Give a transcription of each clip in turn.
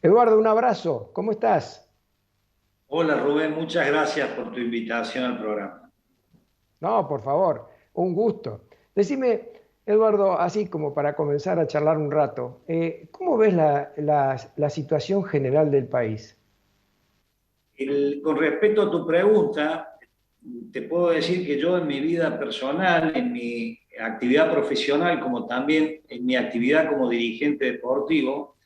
Eduardo, un abrazo. ¿Cómo estás? Hola Rubén, muchas gracias por tu invitación al programa. No, por favor, un gusto. Decime, Eduardo, así como para comenzar a charlar un rato, ¿cómo ves la situación general del país? Con respecto a tu pregunta, te puedo decir que yo en mi vida personal, en mi actividad profesional, como también en mi actividad como dirigente deportivo,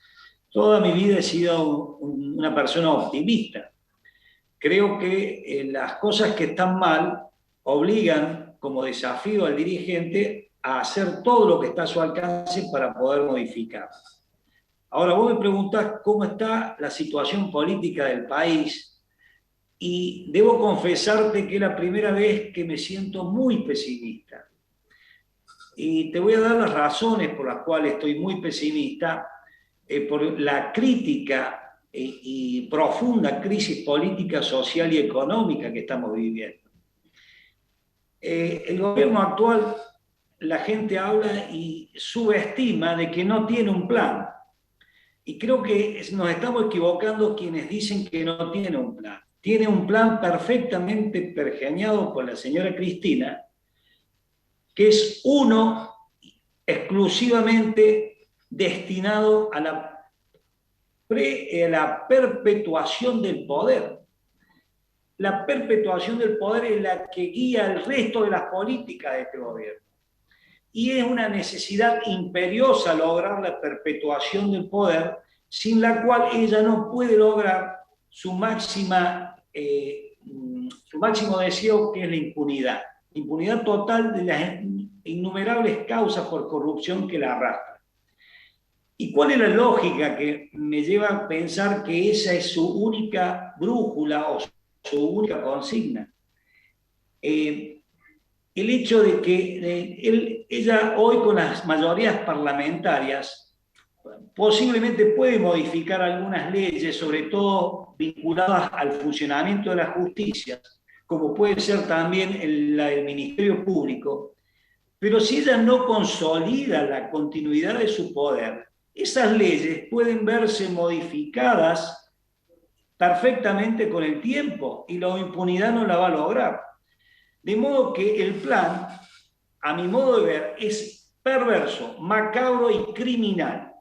toda mi vida he sido una persona optimista. Creo que las cosas que están mal obligan como desafío al dirigente a hacer todo lo que está a su alcance para poder modificarlas. Ahora, vos me preguntás cómo está la situación política del país y debo confesarte que es la primera vez que me siento muy pesimista. Y te voy a dar las razones por las cuales estoy muy pesimista, por la crítica y profunda crisis política, social y económica que estamos viviendo. El gobierno actual, la gente habla y subestima de que no tiene un plan. Y creo que nos estamos equivocando quienes dicen que no tiene un plan. Tiene un plan perfectamente pergeñado por la señora Cristina, que es uno exclusivamente destinado a la perpetuación del poder. La perpetuación del poder es la que guía el resto de las políticas de este gobierno. Y es una necesidad imperiosa lograr la perpetuación del poder, sin la cual ella no puede lograr su máximo deseo, que es la impunidad. Impunidad total de las innumerables causas por corrupción que la arrastran. ¿Y cuál es la lógica que me lleva a pensar que esa es su única brújula o su única consigna? Eh, el hecho de que ella hoy con las mayorías parlamentarias posiblemente puede modificar algunas leyes, sobre todo vinculadas al funcionamiento de la justicia, como puede ser también la del Ministerio Público, pero si ella no consolida la continuidad de su poder, esas leyes pueden verse modificadas perfectamente con el tiempo y la impunidad no la va a lograr. De modo que el plan, a mi modo de ver, es perverso, macabro y criminal,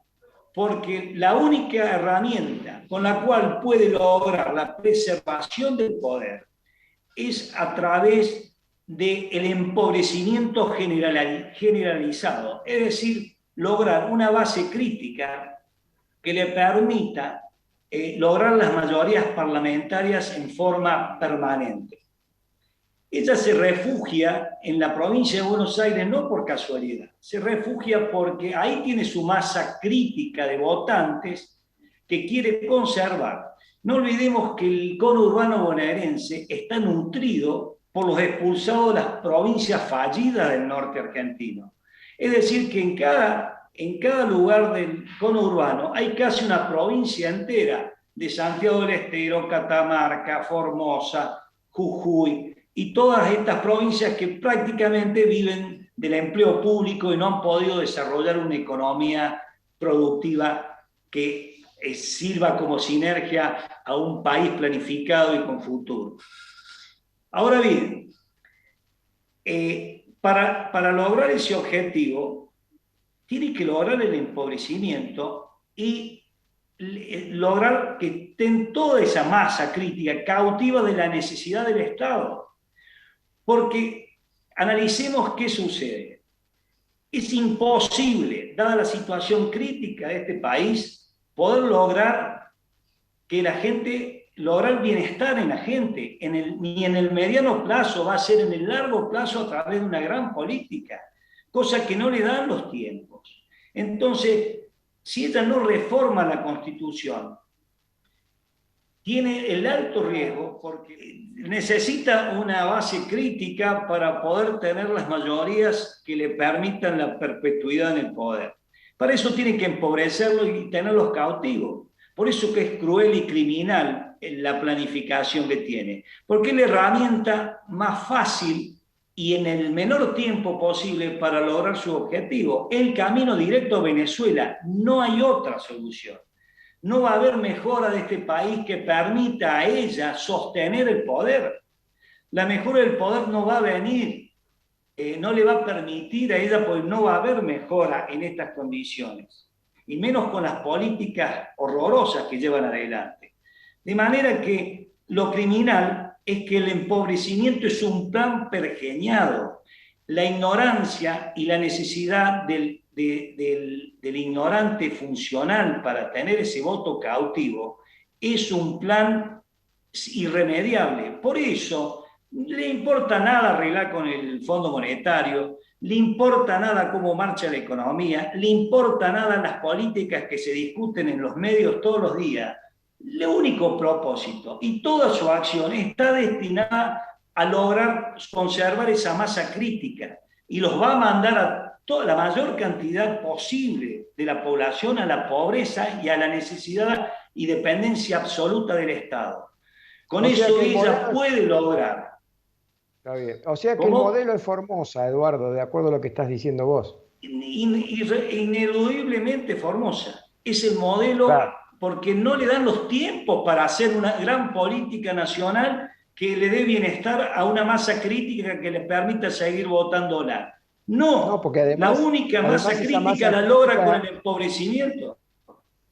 porque la única herramienta con la cual puede lograr la preservación del poder es a través del empobrecimiento generalizado, es decir, lograr una base crítica que le permita lograr las mayorías parlamentarias en forma permanente. Ella se refugia en la provincia de Buenos Aires no por casualidad, se refugia porque ahí tiene su masa crítica de votantes que quiere conservar. No olvidemos que el conurbano bonaerense está nutrido por los expulsados de las provincias fallidas del norte argentino. Es decir, que en cada lugar del conurbano hay casi una provincia entera de Santiago del Estero, Catamarca, Formosa, Jujuy, y todas estas provincias que prácticamente viven del empleo público y no han podido desarrollar una economía productiva que sirva como sinergia a un país planificado y con futuro. Ahora bien, para lograr ese objetivo, tiene que lograr el empobrecimiento y lograr que estén toda esa masa crítica cautiva de la necesidad del Estado. Porque analicemos qué sucede. Es imposible, dada la situación crítica de este país, poder lograr que la gente, lograr bienestar en la gente, ni en el mediano plazo, va a ser en el largo plazo a través de una gran política, cosa que no le dan los tiempos. Entonces, si ella no reforma la Constitución, tiene el alto riesgo porque necesita una base crítica para poder tener las mayorías que le permitan la perpetuidad en el poder. Para eso tiene que empobrecerlo y tenerlos cautivos. Por eso que es cruel y criminal la planificación que tiene, porque es la herramienta más fácil y en el menor tiempo posible para lograr su objetivo. El camino directo a Venezuela, no hay otra solución. no va a haber mejora de este país que permita a ella sostener el poder. La mejora del poder no va a venir, no le va a permitir a ella, porque no va a haber mejora en estas condiciones, y menos con las políticas horrorosas que llevan adelante. De manera que lo criminal es que el empobrecimiento es un plan pergeñado. La ignorancia y la necesidad del ignorante funcional para tener ese voto cautivo es un plan irremediable. Por eso, le importa nada arreglar con el Fondo Monetario, le importa nada cómo marcha la economía, le importa nada las políticas que se discuten en los medios todos los días. El único propósito y toda su acción está destinada a lograr conservar esa masa crítica y los va a mandar a toda la mayor cantidad posible de la población a la pobreza y a la necesidad y dependencia absoluta del Estado. Con eso ella puede lograr. Está bien. O sea que el modelo es Formosa, Eduardo, de acuerdo a lo que estás diciendo vos. Ineludiblemente Formosa. Es el modelo, claro, porque no le dan los tiempos para hacer una gran política nacional que le dé bienestar a una masa crítica que le permita seguir votándola. No, porque además, la única masa crítica la logra con el empobrecimiento.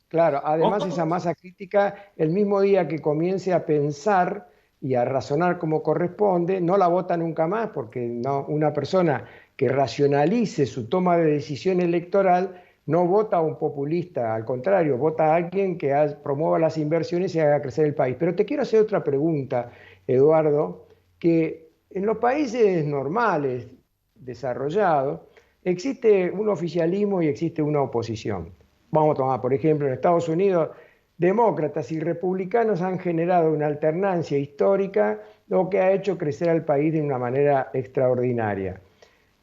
Claro, además esa masa crítica, el mismo día que comience a pensar y a razonar como corresponde, no la vota nunca más, porque no, una persona que racionalice su toma de decisión electoral no vota a un populista, al contrario, vota a alguien que promueva las inversiones y haga crecer el país. Pero te quiero hacer otra pregunta, Eduardo, que en los países normales, desarrollados, existe un oficialismo y existe una oposición. Vamos a tomar, por ejemplo, en Estados Unidos, demócratas y republicanos han generado una alternancia histórica, lo que ha hecho crecer al país de una manera extraordinaria.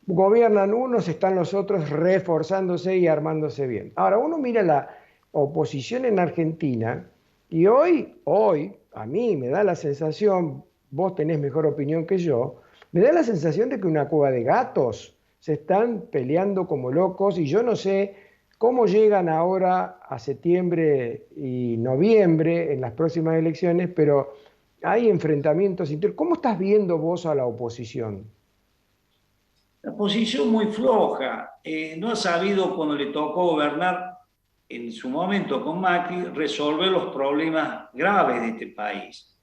Gobiernan unos, están los otros reforzándose y armándose bien. Ahora, uno mira la oposición en Argentina y hoy, a mí me da la sensación, vos tenés mejor opinión que yo, me da la sensación de que una cueva de gatos se están peleando como locos y yo no sé cómo llegan ahora a septiembre y noviembre en las próximas elecciones, pero hay enfrentamientos internos. ¿Cómo estás viendo vos a la oposición? La oposición muy floja. No ha sabido, cuando le tocó gobernar en su momento con Macri, resolver los problemas graves de este país.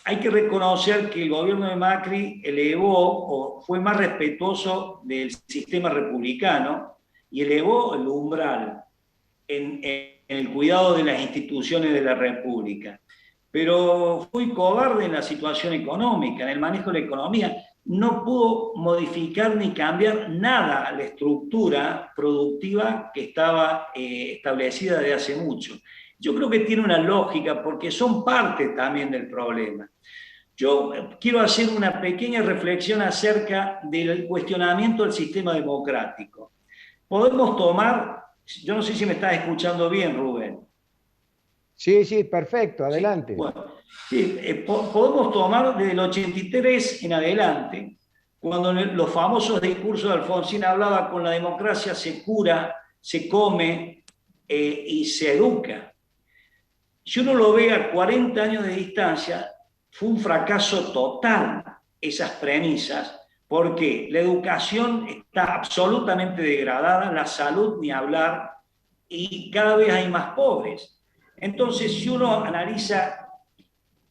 Hay que reconocer que el gobierno de Macri elevó o fue más respetuoso del sistema republicano y elevó el umbral en el cuidado de las instituciones de la República. Pero fue cobarde en la situación económica, en el manejo de la economía. No pudo modificar ni cambiar nada la estructura productiva que estaba establecida desde hace mucho. Yo creo que tiene una lógica porque son parte también del problema. Yo quiero hacer una pequeña reflexión acerca del cuestionamiento del sistema democrático. Podemos tomar, yo no sé si me estás escuchando bien, Rubén. Sí, sí, perfecto, adelante. Sí, bueno, sí, podemos tomar desde el 83 en adelante, cuando los famosos discursos de Alfonsín hablaba con la democracia se cura, se come y se educa. Si uno lo ve a 40 años de distancia, fue un fracaso total esas premisas, porque la educación está absolutamente degradada, la salud ni hablar, y cada vez hay más pobres. Entonces, si uno analiza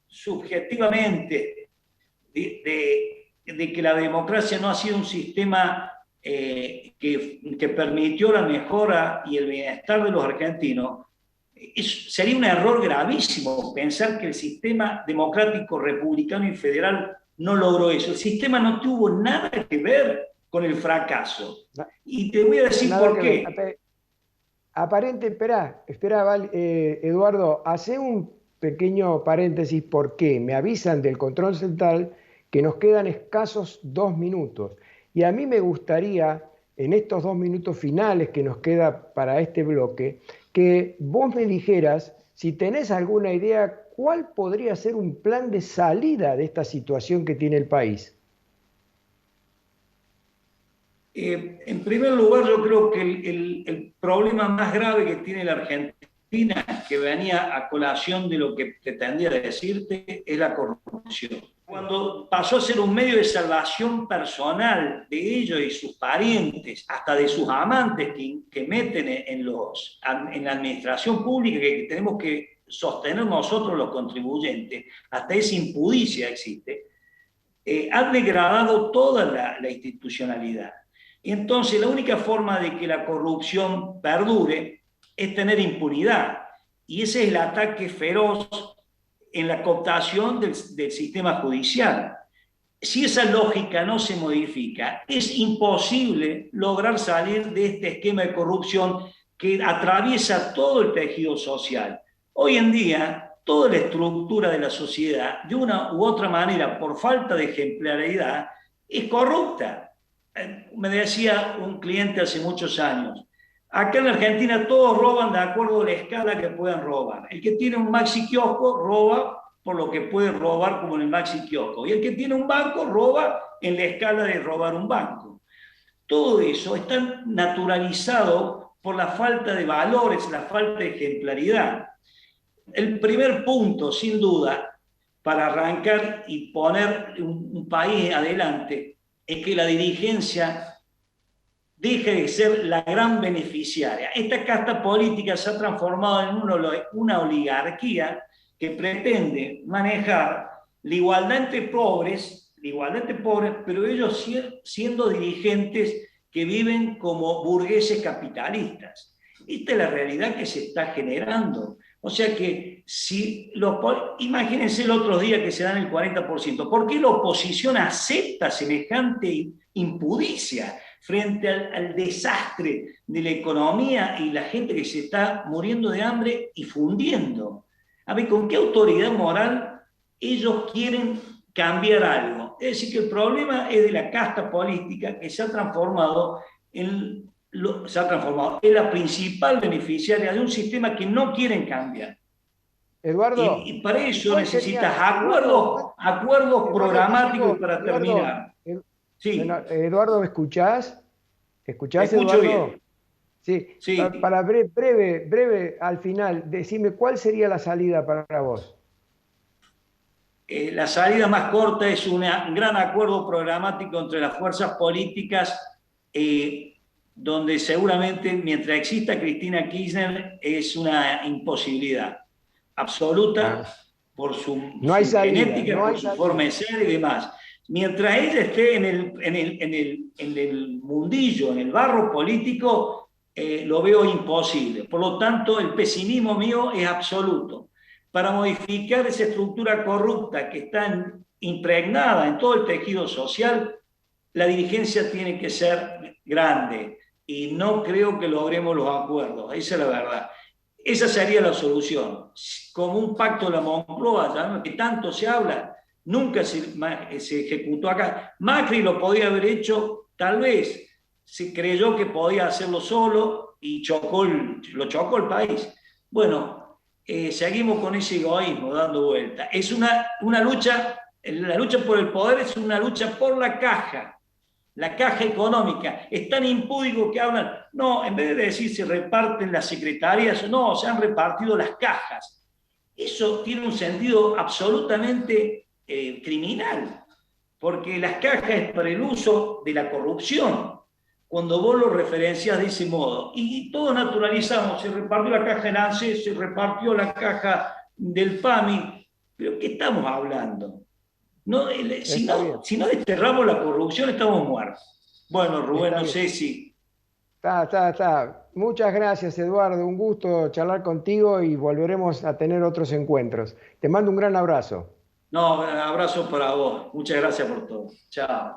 subjetivamente de que la democracia no ha sido un sistema que permitió la mejora y el bienestar de los argentinos, sería un error gravísimo pensar que el sistema democrático, republicano y federal no logró eso. El sistema no tuvo nada que ver con el fracaso. Y te voy a decir por qué. Aparente, espera, Eduardo, hace un pequeño paréntesis porque me avisan del control central que nos quedan escasos 2 minutos. Y a mí me gustaría, en estos 2 minutos finales que nos queda para este bloque, que vos me dijeras si tenés alguna idea, cuál podría ser un plan de salida de esta situación que tiene el país. En primer lugar, yo creo que el problema más grave que tiene la Argentina que venía a colación de lo que pretendía decirte, es la corrupción. Cuando pasó a ser un medio de salvación personal de ellos y sus parientes, hasta de sus amantes que meten en la administración pública, que tenemos que sostener nosotros los contribuyentes, hasta esa impudicia existe, ha degradado toda la institucionalidad. Y entonces la única forma de que la corrupción perdure es tener impunidad. Y ese es el ataque feroz en la cooptación del sistema judicial. Si esa lógica no se modifica, es imposible lograr salir de este esquema de corrupción que atraviesa todo el tejido social. Hoy en día, toda la estructura de la sociedad, de una u otra manera, por falta de ejemplaridad, es corrupta. Me decía un cliente hace muchos años, acá en Argentina todos roban de acuerdo a la escala que puedan robar. El que tiene un maxi kiosco roba por lo que puede robar como en el maxi kiosco. Y el que tiene un banco roba en la escala de robar un banco. Todo eso está naturalizado por la falta de valores, la falta de ejemplaridad. El primer punto, sin duda, para arrancar y poner un país adelante, es que la dirigencia deje de ser la gran beneficiaria. Esta casta política se ha transformado en una oligarquía que pretende manejar la igualdad entre pobres, pero ellos siendo dirigentes que viven como burgueses capitalistas. Esta es la realidad que se está generando. O sea que, imagínense el otro día que se dan el 40%, ¿por qué la oposición acepta semejante impudicia frente al desastre de la economía y la gente que se está muriendo de hambre y fundiendo? A ver, ¿con qué autoridad moral ellos quieren cambiar algo? Es decir, que el problema es de la casta política que se ha transformado en la principal beneficiaria de un sistema que no quieren cambiar. Eduardo. Y para eso necesitas acuerdos programáticos para terminar. Sí. Eduardo, ¿me escuchás? ¿Escuchás, escucho Eduardo? Bien. Sí. Sí. Para breve, al final, decime cuál sería la salida para vos. La salida más corta es un gran acuerdo programático entre las fuerzas políticas, donde seguramente mientras exista Cristina Kirchner es una imposibilidad absoluta por su genética, por su forma de ser y demás. Mientras ella esté en el mundillo, en el barro político, lo veo imposible. Por lo tanto, el pesimismo mío es absoluto. Para modificar esa estructura corrupta que está impregnada en todo el tejido social, la dirigencia tiene que ser grande y no creo que logremos los acuerdos, esa es la verdad. Esa sería la solución. Como un pacto de la Moncloa, ¿ya? Que tanto se habla, nunca se ejecutó acá. Macri lo podía haber hecho, tal vez se creyó que podía hacerlo solo y lo chocó el país. Bueno, seguimos con ese egoísmo dando vuelta. Es una lucha, la lucha por el poder es una lucha por la caja económica. Es tan impúdico que hablan, no, en vez de decir se reparten las secretarias, no, se han repartido las cajas. Eso tiene un sentido absolutamente criminal, porque las cajas es para el uso de la corrupción, cuando vos lo referencias de ese modo. Y todos naturalizamos, se repartió la caja del ANSES, se repartió la caja del PAMI, pero ¿qué estamos hablando? No, si no desterramos la corrupción, estamos muertos. Bueno, Rubén, no sé si... Está. Muchas gracias, Eduardo. Un gusto charlar contigo y volveremos a tener otros encuentros. Te mando un gran abrazo. No, un abrazo para vos. Muchas gracias por todo. Chao.